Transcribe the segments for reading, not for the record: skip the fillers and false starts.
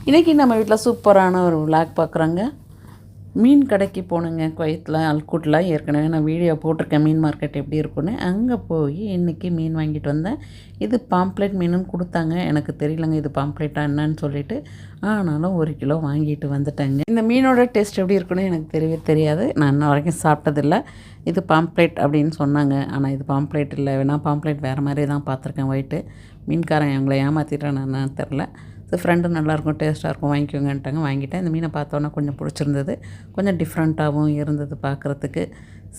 இன்றைக்கி நம்ம வீட்டில் சூப்பரான ஒரு விளாக் பார்க்குறோங்க. மீன் கடைக்கு போனேங்க குவைத்தில் அல்குட்டில். ஏற்கனவே நான் வீடியோ போட்டிருக்கேன் மீன் மார்க்கெட் எப்படி இருக்குன்னு. அங்கே போய் இன்றைக்கி மீன் வாங்கிட்டு வந்தேன். இது பாம்ப்ளேட் மீனுன்னு கொடுத்தாங்க. எனக்கு தெரியலங்க இது பாம்ப்ளேட்டாக என்னன்னு சொல்லிட்டு. ஆனாலும் 1 கிலோ வாங்கிட்டு வந்துட்டேங்க. இந்த மீனோட டேஸ்ட் எப்படி இருக்குன்னு எனக்கு தெரியவே தெரியாது. நான் இன்ன வரைக்கும் சாப்பிட்டதில்லை. இது பாம்ப்ளேட் அப்படின்னு சொன்னாங்க. ஆனால் இது பாம்ப்ளேட் இல்லை, வேணால் பாம்ப்ளேட் வேறு மாதிரி தான் பார்த்துருக்கேன். ஒயிட்டு மீன்காரன் எங்களை ஏமாற்றிட்டான்னு தெரில. ஃப்ரெண்டு நல்லாயிருக்கும், டேஸ்ட்டாக இருக்கும், வாங்கிக்கோங்கன்ட்டாங்க. வாங்கிட்டேன். இந்த மீனை பார்த்தோன்னா கொஞ்சம் பிடிச்சிருந்தது. கொஞ்சம் டிஃப்ரெண்ட்டாகவும் இருந்தது பார்க்குறதுக்கு.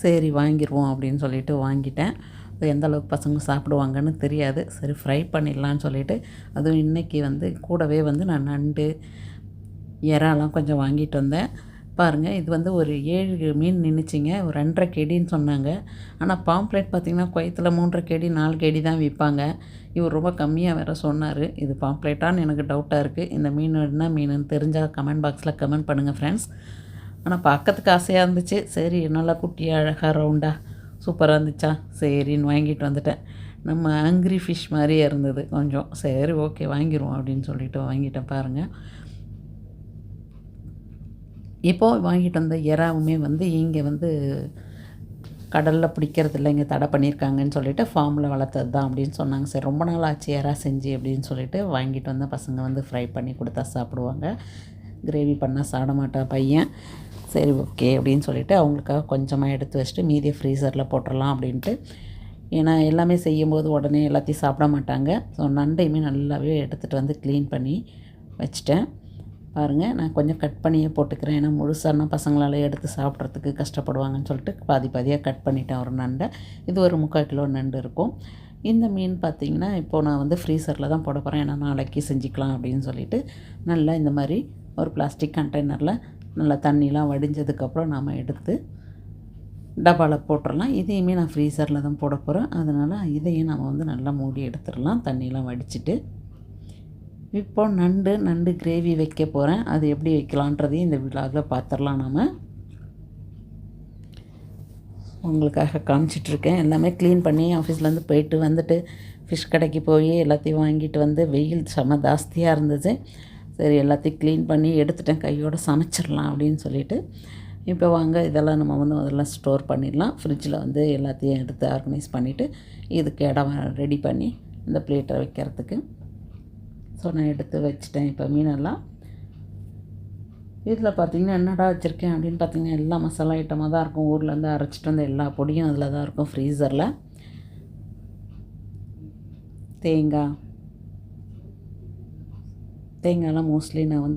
சரி வாங்கிடுவோம் அப்படின்னு சொல்லிட்டு வாங்கிட்டேன். அது எந்த அளவுக்கு பசங்க சாப்பிடுவாங்கன்னு தெரியாது. சரி ஃப்ரை பண்ணிடலான்னு சொல்லிவிட்டு, அதுவும் இன்றைக்கி கூடவே நான் நண்டு இறாலாம் கொஞ்சம் வாங்கிட்டு வந்தேன். பாருங்கள், இது ஒரு 7 மீன் நின்றுச்சிங்க. ஒரு 2.5 கேடின்னு சொன்னாங்க. ஆனால் பாம்ப்ளேட் பார்த்திங்கன்னா குவைத்தில் 3.5 கேடி 4 கேடி தான் விற்பாங்க. இவர் ரொம்ப கம்மியாக வேறு சொன்னார். இது பாம்ப்ளேட்டான்னு எனக்கு டவுட்டாக இருக்குது. இந்த மீன் என்ன மீனுன்னு தெரிஞ்சால் கமெண்ட் பாக்ஸில் கமெண்ட் பண்ணுங்கள் ஃப்ரெண்ட்ஸ். ஆனால் பார்க்கறதுக்கு ஆசையாக இருந்துச்சு. சரி நல்லா குட்டியாக அழகாக ரவுண்டாக சூப்பராக இருந்துச்சா, சரின்னு வாங்கிட்டு வந்துட்டேன். நம்ம ஆங்கிரி ஃபிஷ் மாதிரியே இருந்தது கொஞ்சம். சரி ஓகே வாங்கிடுவோம் அப்படின்னு சொல்லிட்டு வாங்கிட்டேன். பாருங்கள், இப்போது வாங்கிட்டு வந்த இறாவுமே இங்கே கடலில் பிடிக்கிறது இல்லை, இங்கே தடை பண்ணியிருக்காங்கன்னு சொல்லிட்டு ஃபார்மில் வளர்த்தது தான் அப்படின்னு சொன்னாங்க. சரி ரொம்ப நாள் ஆச்சு இறா செஞ்சு அப்படின்னு சொல்லிட்டு வாங்கிட்டு வந்த பசங்க ஃப்ரை பண்ணி கொடுத்தா சாப்பிடுவாங்க. கிரேவி பண்ணால் சாப்பிட மாட்டா பையன். சரி ஓகே அப்படின்னு சொல்லிவிட்டு அவங்களுக்காக கொஞ்சமாக எடுத்து வச்சுட்டு மீதியை ஃப்ரீசரில் போட்டுடலாம் அப்படின்ட்டு. ஏன்னா எல்லாமே செய்யும்போது உடனே எல்லாத்தையும் சாப்பிட மாட்டாங்க. ஸோ நண்டையுமே நல்லாவே எடுத்துகிட்டு க்ளீன் பண்ணி வச்சுட்டேன். பாருங்கள், நான் கொஞ்சம் கட் பண்ணியே போட்டுக்கிறேன். ஏன்னா முழுசானா பசங்களால் எடுத்து சாப்பிட்றதுக்கு கஷ்டப்படுவாங்கன்னு சொல்லிட்டு பாதி பாதியாக கட் பண்ணிட்டேன் ஒரு நண்டை. இது ஒரு 3/4 கிலோ நண்டு இருக்கும். இந்த மீன் பார்த்திங்கன்னா இப்போது நான் ஃப்ரீசரில் தான் போட போகிறேன். ஏன்னா நாளைக்கு செஞ்சுக்கலாம் அப்படின்னு சொல்லிவிட்டு நல்லா இந்த மாதிரி ஒரு பிளாஸ்டிக் கண்டெய்னரில் நல்லா தண்ணிலாம் வடிஞ்சதுக்கப்புறம் நாம் எடுத்து டப்பாவில் போட்டுடலாம். இதையுமே நான் ஃப்ரீசரில் தான் போட போகிறேன். அதனால் இதையும் நம்ம நல்லா மூடி எடுத்துடலாம் தண்ணியெலாம் வடிச்சிட்டு. இப்போ நண்டு கிரேவி வைக்க போகிறேன். அது எப்படி வைக்கலான்றதையும் இந்த விலாகில் பார்த்துடலாம். நாம் உங்களுக்காக காமிச்சிட்ருக்கேன். எல்லாமே க்ளீன் பண்ணி ஆஃபீஸ்லேருந்து போயிட்டு வந்துட்டு ஃபிஷ் கடைக்கு போய் எல்லாத்தையும் வாங்கிட்டு வெயில் செம ஜாஸ்தியாக இருந்தது. சரி எல்லாத்தையும் க்ளீன் பண்ணி எடுத்துட்டேன். கையோடு சமைச்சிடலாம் அப்படின்னு சொல்லிட்டு. இப்போ வாங்க இதெல்லாம் நம்ம முதல்ல ஸ்டோர் பண்ணிடலாம். ஃப்ரிட்ஜில் எல்லாத்தையும் எடுத்து ஆர்கனைஸ் பண்ணிவிட்டு இதுக்கு இடம் ரெடி பண்ணி இந்த பிளேட்டை வைக்கிறதுக்கு. ஸோ நான் எடுத்து வச்சுட்டேன். இப்போ மீனெல்லாம் இதில் பார்த்திங்கன்னா என்னடா வச்சுருக்கேன் அப்படின்னு பார்த்திங்கன்னா எல்லா மசாலா ஐட்டமாக தான் இருக்கும். ஊர்லேருந்து அரைச்சிட்டு வந்த எல்லா பொடியும் அதில் தான் இருக்கும் ஃப்ரீசரில். தேங்காயெலாம் மோஸ்ட்லி நான்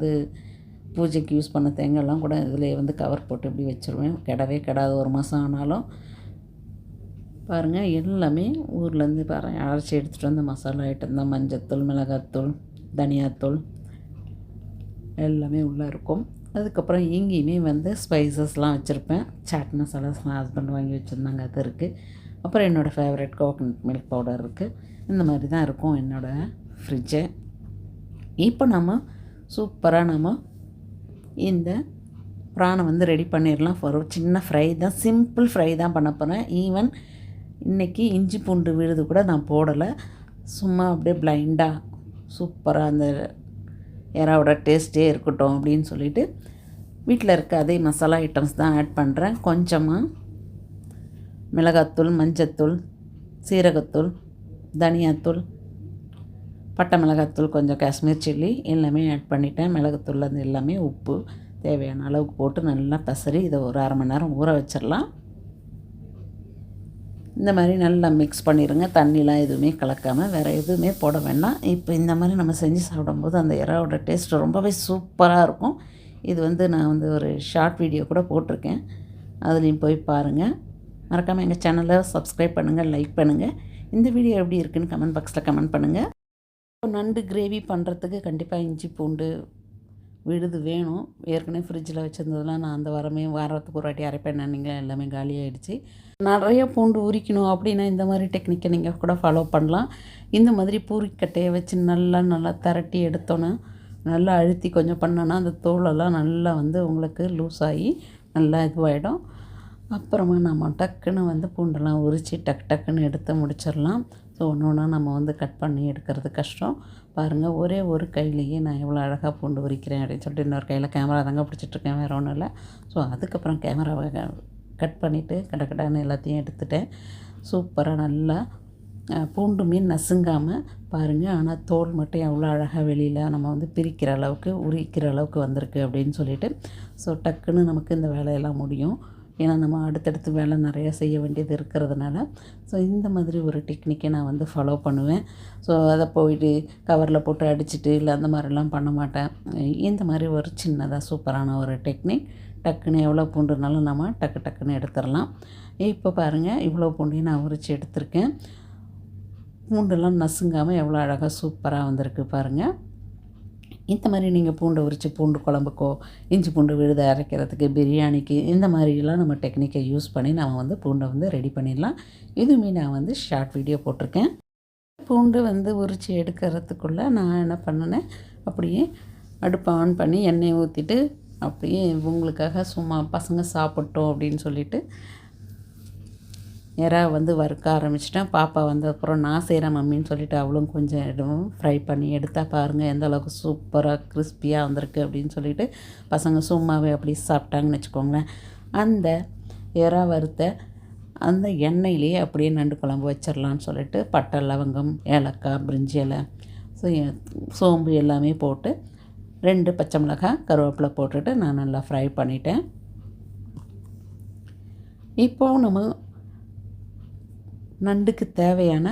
பூஜைக்கு யூஸ் பண்ண தேங்காயெல்லாம் கூட இதில் கவர் போட்டு இப்படி வச்சுருவேன். கெடாது 1 மாதம் ஆனாலும். பாருங்கள், எல்லாமே ஊர்லேருந்து அரைச்சி எடுத்துகிட்டு வந்த மசாலா ஐட்டம் தான். மஞ்சத்தூள், மிளகாத்தூள், தனியாத்தூள் எல்லாமே உள்ளே இருக்கும். அதுக்கப்புறம் இங்கேயுமே ஸ்பைசஸ்லாம் வச்சுருப்பேன். சாட் மசாலா ஹஸ்பண்ட் வாங்கி வச்சுருந்தாங்க, அது இருக்குது. அப்புறம் என்னோடய ஃபேவரட் கோகனட் மில்க் பவுடர் இருக்குது. இந்த மாதிரி தான் இருக்கும் என்னோடய ஃப்ரிட்ஜை. இப்போ சூப்பராக இந்த ப்ரானை ரெடி பண்ணிடலாம். ஒரு சின்ன ஃப்ரை தான், சிம்பிள் ஃப்ரை தான் பண்ண போகிறேன். ஈவன் இன்றைக்கி இஞ்சி பூண்டு விழுது கூட நான் போடலை. சும்மா அப்படியே பிளைண்டாக சூப்பராக அந்த இறாவோட டேஸ்ட்டே இருக்கட்டும் அப்படின்னு சொல்லிவிட்டு வீட்டில் இருக்க அதே மசாலா ஐட்டம்ஸ் தான் ஆட் பண்ணுறேன். கொஞ்சமாக மிளகாத்தூள், மஞ்சத்தூள், சீரகத்தூள், தனியாத்தூள், பட்டை மிளகாத்தூள், கொஞ்சம் காஷ்மீர் சில்லி எல்லாமே ஆட் பண்ணிட்டேன். மிளகுத்தூள் எல்லாமே, உப்பு தேவையான அளவுக்கு போட்டு நல்லா பசறி இதை ஒரு 1/2 மணி நேரம் ஊற வச்சிடலாம். இந்த மாதிரி நல்லா மிக்ஸ் பண்ணிடுங்க. தண்ணிலாம் எதுவுமே கலக்காமல், வேறு எதுவுமே போட வேண்டாம். இப்போ இந்த மாதிரி நம்ம செஞ்சு சாப்பிடும்போது அந்த இறாவோட டேஸ்ட் ரொம்பவே சூப்பராக இருக்கும். இது நான் ஒரு ஷார்ட் வீடியோ கூட போட்டிருக்கேன், அதுலேயும் போய் பாருங்கள். மறக்காமல் எங்கள் சேனலை சப்ஸ்கிரைப் பண்ணுங்கள், லைக் பண்ணுங்கள். இந்த வீடியோ எப்படி இருக்குதுன்னு கமெண்ட் பாக்ஸில் கமெண்ட் பண்ணுங்கள். நண்டு கிரேவி பண்ணுறதுக்கு கண்டிப்பாக இஞ்சி பூண்டு விழுது வேணும். ஏற்கனவே ஃப்ரிட்ஜில் வச்சுருந்ததெல்லாம் நான் அந்த வாரத்துக்கு ஒரு வாட்டி அரைப்பேன். நீங்கள் எல்லாமே காலியாகிடுச்சு. நிறைய பூண்டு உரிக்கணும் அப்படின்னா இந்த மாதிரி டெக்னிக்கை நீங்கள் கூட ஃபாலோ பண்ணலாம். இந்த மாதிரி பூரிக்கட்டையை வச்சு நல்லா திரட்டி எடுத்தோன்னா, நல்லா அழுத்தி கொஞ்சம் பண்ணோன்னா அந்த தோலெல்லாம் நல்லா உங்களுக்கு லூஸ் ஆகி நல்லா இதுவாகிடும். அப்புறமா நம்ம டக்குன்னு பூண்டெல்லாம் உரித்து டக்குன்னு எடுத்து முடிச்சிடலாம். ஸோ ஒன்று ஒன்றா நம்ம கட் பண்ணி எடுக்கிறது கஷ்டம். பாருங்கள், ஒரே ஒரு கையிலேயே நான் எவ்வளோ அழகாக பூண்டு உரிக்கிறேன் அப்படின்னு சொல்லிட்டு இன்னொரு கையில் கேமரா தாங்க பிடிச்சிட்ருக்கேன், வேறு ஒன்றும் இல்லை. ஸோ அதுக்கப்புறம் கேமராவை கட் பண்ணிவிட்டு கடன்னு எல்லாத்தையும் எடுத்துட்டேன். சூப்பராக நல்லா பூண்டு மீன் நசுங்காமல் பாருங்கள். ஆனால் தோல் மட்டும் எவ்வளோ அழகாக வெளியில் நம்ம வந்து பிரிக்கிற அளவுக்கு உரிக்கிற அளவுக்கு வந்திருக்கு அப்படின்னு சொல்லிட்டு, ஸோ டக்குன்னு நமக்கு இந்த வேலையெல்லாம் முடியும். ஏன்னா நம்ம அடுத்தடுத்து வேலை நிறையா செய்ய வேண்டியது இருக்கிறதுனால. ஸோ இந்த மாதிரி ஒரு டெக்னிக்கை நான் வந்து ஃபாலோ பண்ணுவேன். ஸோ அதை போயிட்டு கவரில் போட்டு அடிச்சுட்டு இல்லை அந்த மாதிரிலாம் பண்ண மாட்டேன். இந்த மாதிரி ஒரு சின்னதாக சூப்பரான ஒரு டெக்னிக். டக்குன்னு எவ்வளோ பூண்டுனாலும் நம்ம டக்குன்னு எடுத்துடலாம். இப்போ பாருங்கள், இவ்வளோ பூண்டையும் நான் உரித்து எடுத்திருக்கேன். பூண்டெல்லாம் நசுங்காமல் எவ்வளோ அழகாக சூப்பராக வந்திருக்கு பாருங்கள். இந்த மாதிரி நீங்கள் பூண்டை உரித்து பூண்டு குழம்புக்கோ, இஞ்சி பூண்டு விழுத அரைக்கிறதுக்கு, பிரியாணிக்கு இந்த மாதிரிலாம் நம்ம டெக்னிக்கை யூஸ் பண்ணி நம்ம வந்து பூண்டை வந்து ரெடி பண்ணிடலாம். இதுவுமே நான் வந்து ஷார்ட் வீடியோ போட்டிருக்கேன். பூண்டு வந்து உரித்து எடுக்கிறதுக்குள்ளே நான் என்ன பண்ணினேன், அப்படியே அடுப்பை ஆன் பண்ணி எண்ணெய் ஊற்றிட்டு அப்படியே இவங்களுக்காக சும்மா பசங்க சாப்பிட்டோம் அப்படின்னு சொல்லிட்டு எறா வந்து வறுக்க ஆரம்பிச்சிட்டேன். பாப்பா வந்ததுக்கப்புறம் நான் செய்கிறேன் மம்மின்னு சொல்லிவிட்டு அவளும் கொஞ்சம் ஃப்ரை பண்ணி எடுத்தால் பாருங்கள் எந்த அளவுக்கு சூப்பராக கிறிஸ்பியாக வந்திருக்கு அப்படின்னு சொல்லிட்டு பசங்க சும்மாவே அப்படி சாப்பிட்டாங்கன்னு வச்சுக்கோங்களேன். அந்த எறா வறுத்த அந்த எண்ணெயிலேயே அப்படியே நண்டு குழம்பு வச்சிடலான்னு சொல்லிட்டு பட்டை, லவங்கம், ஏலக்காய், பிரிஞ்சி இலை, சோம்பு எல்லாமே போட்டு 2 பச்சை மிளகாய், கருவேப்பிலை போட்டுட்டு நான் நல்லா ஃப்ரை பண்ணிட்டேன். இப்போது நம்ம நண்டுக்கு தேவையான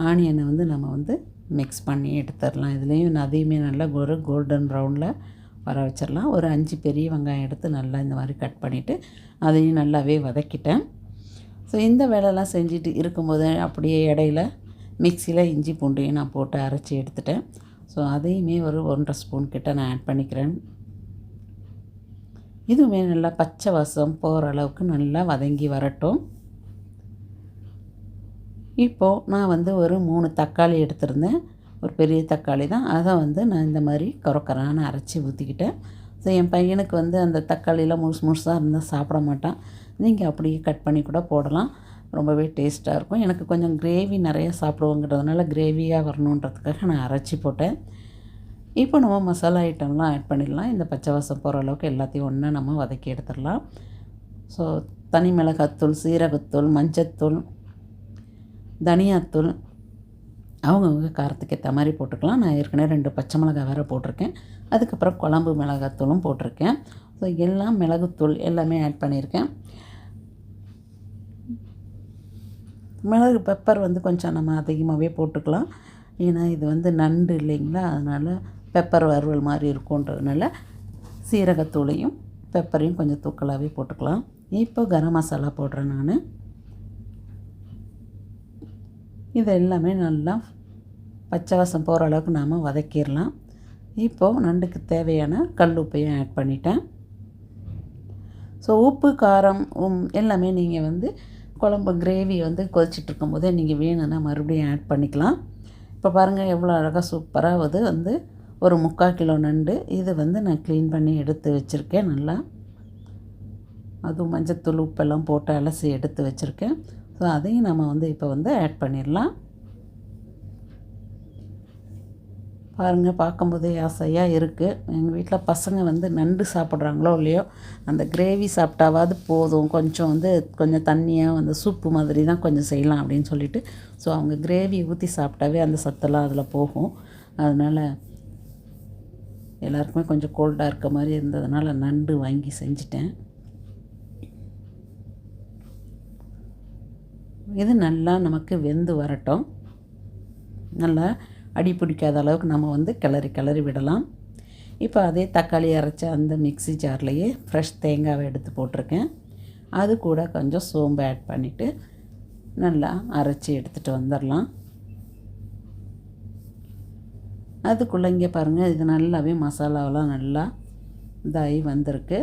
ஆனியனை வந்து நம்ம வந்து மிக்ஸ் பண்ணி எடுத்துடலாம். இதுலேயும் அதையுமே நல்லா ஒரு கோல்டன் ப்ரௌனில் வர வச்சிடலாம். ஒரு 5 பெரிய வெங்காயம் எடுத்து நல்லா இந்த மாதிரி கட் பண்ணிவிட்டு அதையும் நல்லாவே வதக்கிட்டேன். ஸோ இந்த வேலைலாம் செஞ்சுட்டு இருக்கும்போது அப்படியே இடையில மிக்சியில் இஞ்சி பூண்டையும் நான் போட்டு அரைச்சி எடுத்துட்டேன். ஸோ அதையுமே ஒரு 1.5 ஸ்பூன் கிட்ட நான் ஆட் பண்ணிக்கிறேன். இதுவுமே நல்லா பச்சை வாசம் போகிற அளவுக்கு நல்லா வதங்கி வரட்டும். இப்போது நான் வந்து ஒரு 3 தக்காளி எடுத்திருந்தேன். ஒரு பெரிய தக்காளி தான். அதை வந்து நான் இந்த மாதிரி கொரக்கொரான்னு அரைச்சி ஊற்றிக்கிட்டேன். ஸோ என் பையனுக்கு வந்து அந்த தக்காளியில் முழுசாக இருந்தால் சாப்பிட மாட்டான். நீங்கள் அப்படியே கட் பண்ணி கூட போடலாம், ரொம்பவே டேஸ்ட்டாக இருக்கும். எனக்கு கொஞ்சம் கிரேவி நிறைய சாப்பிடுவோங்கிறதுனால கிரேவியாக வரணுன்றதுக்காக நான் அரைச்சி போட்டேன். இப்போ நம்ம மசாலா ஐட்டம்லாம் ஆட் பண்ணிடலாம். இந்த பச்சை வாசம் போகிற அளவுக்கு எல்லாத்தையும் ஒன்றா நம்ம வதக்கி எடுத்துடலாம். ஸோ தனி மிளகாத்தூள், சீரகத்தூள், மஞ்சத்தூள், தனியாத்தூள் அவங்கவுங்க காரத்துக்கு ஏற்ற மாதிரி போட்டுக்கலாம். நான் ஏற்கனவே 2 பச்சை மிளகாய் வேறு போட்டிருக்கேன். அதுக்கப்புறம் குழம்பு மிளகாத்தூளும் போட்டிருக்கேன். ஸோ எல்லாம் மிளகுத்தூள் எல்லாமே ஆட் பண்ணியிருக்கேன். மிளகு பெப்பர் வந்து கொஞ்சம் நம்ம அதிகமாகவே போட்டுக்கலாம். ஏன்னா இது வந்து நண்டு இல்லைங்களா, அதனால் பெப்பர் வறுவல் மாதிரி இருக்குன்றதுனால சீரகத்தூளையும் பெப்பரையும் கொஞ்சம் தூக்கலாகவே போட்டுக்கலாம். இப்போ கரம் மசாலா போடுறேன் நான். இது எல்லாமே நல்லா பச்சை வாசம் போகிற அளவுக்கு நாம் வதக்கிடலாம். இப்போது நண்டுக்கு தேவையான கல் உப்பையும் ஆட் பண்ணிட்டேன். ஸோ உப்பு, காரம் எல்லாமே நீங்கள் வந்து குழம்பு கிரேவி வந்து கொதிச்சிட்ருக்கும்போதே நீங்கள் வேணும்னா மறுபடியும் ஆட் பண்ணிக்கலாம். இப்போ பாருங்கள் எவ்வளோ அழகாக சூப்பராக வந்து ஒரு 3/4 கிலோ நண்டு இது வந்து நான் க்ளீன் பண்ணி எடுத்து வச்சுருக்கேன். நல்லா அதுவும் மஞ்சத்தூள் உப்பெல்லாம் போட்டு அலசி எடுத்து வச்சுருக்கேன். ஸோ அதையும் நம்ம வந்து இப்போ வந்து ஆட் பண்ணிடலாம். பாருங்கள், பார்க்கும்போதே ஆசையாக இருக்குது. எங்கள் வீட்டில் பசங்க வந்து நண்டு சாப்பிட்றாங்களோ இல்லையோ, அந்த கிரேவி சாப்பிட்டாவது போதும், கொஞ்சம் வந்து கொஞ்சம் தண்ணியாக வந்து சூப்பு மாதிரி தான் கொஞ்சம் செய்யலாம் அப்படின்னு சொல்லிட்டு, ஸோ அவங்க கிரேவி ஊற்றி சாப்பிட்டாவே அந்த சத்தெல்லாம் அதில் போகும். அதனால் எல்லாருக்குமே கொஞ்சம் கோல்டாக இருக்க மாதிரி இருந்ததுனால நண்டு வாங்கி செஞ்சிட்டேன். இது நல்லா நமக்கு வெந்து வரட்டும். நல்லா அடி பிடிக்காத அளவுக்கு நம்ம வந்து கிளறி விடலாம். இப்போ அதே தக்காளி அரைச்ச அந்த மிக்ஸி ஜார்லேயே ஃப்ரெஷ் தேங்காவை எடுத்து போட்டிருக்கேன். அது கூட கொஞ்சம் சோம்பு ஆட் பண்ணிவிட்டு நல்லா அரைச்சி எடுத்துகிட்டு வந்துடலாம். அதுக்குள்ளே இங்கே பாருங்கள், இது நல்லாவே மசாலாவெலாம் நல்லா இதாகி வந்திருக்கு.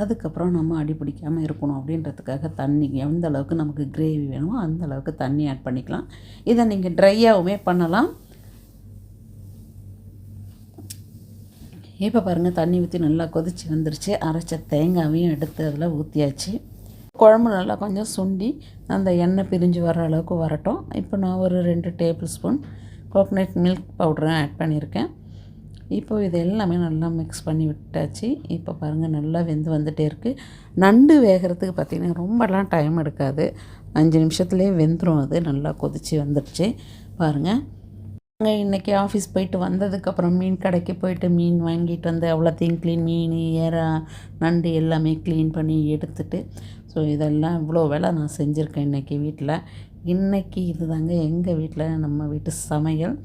அதுக்கப்புறம் நம்ம அடி பிடிக்காமல் இருக்கணும் அப்படின்றதுக்காக தண்ணி எந்த அளவுக்கு நமக்கு கிரேவி வேணுமோ அந்த அளவுக்கு தண்ணி ஆட் பண்ணிக்கலாம். இதை நீங்கள் ட்ரையாகவுமே பண்ணலாம். இப்போ பாருங்கள், தண்ணி ஊற்றி நல்லா கொதித்து வந்துருச்சு. அரைச்ச தேங்காவையும் எடுத்து அதில் ஊற்றியாச்சு. குழம்பு நல்லா கொஞ்சம் சுண்டி அந்த எண்ணெய் பிரிஞ்சு வர அளவுக்கு வரட்டும். இப்போ நான் ஒரு 2 டேபிள் ஸ்பூன் கோகனட் மில்க் பவுடரும் ஆட் பண்ணியிருக்கேன். இப்போது இது எல்லாமே நல்லா மிக்ஸ் பண்ணி விட்டாச்சு. இப்போ பாருங்கள் நல்லா வெந்து வந்துகிட்டே இருக்குது. நண்டு வேகிறதுக்கு பார்த்திங்கன்னா ரொம்பலாம் டைம் எடுக்காது, 5 நிமிஷத்துலேயே வெந்துடும். அது நல்லா கொதித்து வந்துடுச்சு பாருங்கள். நாங்கள் இன்றைக்கி ஆஃபீஸ் போயிட்டு வந்ததுக்கப்புறம் மீன் கடைக்கு போயிட்டு மீன் வாங்கிட்டு வந்து அவ்வளோத்தையும் மீன், ஏறா, நண்டு எல்லாமே க்ளீன் பண்ணி எடுத்துட்டு, ஸோ இதெல்லாம் இவ்வளோ வேலை நான் செஞ்சுருக்கேன் இன்றைக்கி வீட்டில். இன்றைக்கி இது தாங்க எங்கள் வீட்டில் நம்ம வீட்டு சமையல்.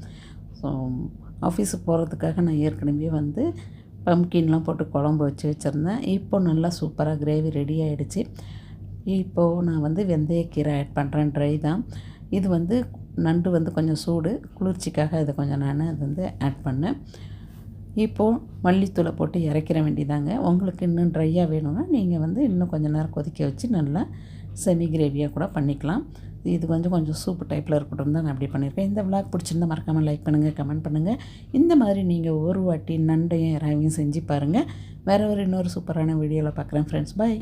ஸோ ஆஃபீஸுக்கு போகிறதுக்காக நான் ஏற்கனவே வந்து பம்கின்லாம் போட்டு குழம்பு வச்சுருந்தேன். இப்போ நல்லா சூப்பராக கிரேவி ரெடி ஆகிடுச்சு. இப்போது நான் வந்து வெந்தயக்கீரை ஆட் பண்ணுறேன், ட்ரை தான். இது வந்து நண்டு வந்து கொஞ்சம் சூடு, குளிர்ச்சிக்காக இதை கொஞ்சம் நான் அது வந்து ஆட் பண்ணேன். இப்போது மல்லித்தூளை போட்டு இறக்கிற வேண்டியதாங்க. உங்களுக்கு இன்னும் ட்ரையாக வேணும்னா நீங்கள் வந்து இன்னும் கொஞ்சம் நேரம் கொதிக்க வச்சு நல்லா செமி கிரேவியாக கூட பண்ணிக்கலாம். இது கொஞ்சம் சூப்பு டைப்பில் இருக்கட்டும் தான் நான் அப்படி பண்ணியிருக்கேன். இந்த விளாக் பிடிச்சிருந்தால் மறக்காமல் லைக் பண்ணுங்கள், கமெண்ட் பண்ணுங்கள். இந்த மாதிரி நீங்கள் ஒரு வாட்டி நண்டையும் இறாவையும் செஞ்சு பாருங்கள். வேறு இன்னொரு சூப்பரான வீடியோவில் பார்க்குறேன் ஃப்ரெண்ட்ஸ். பாய்.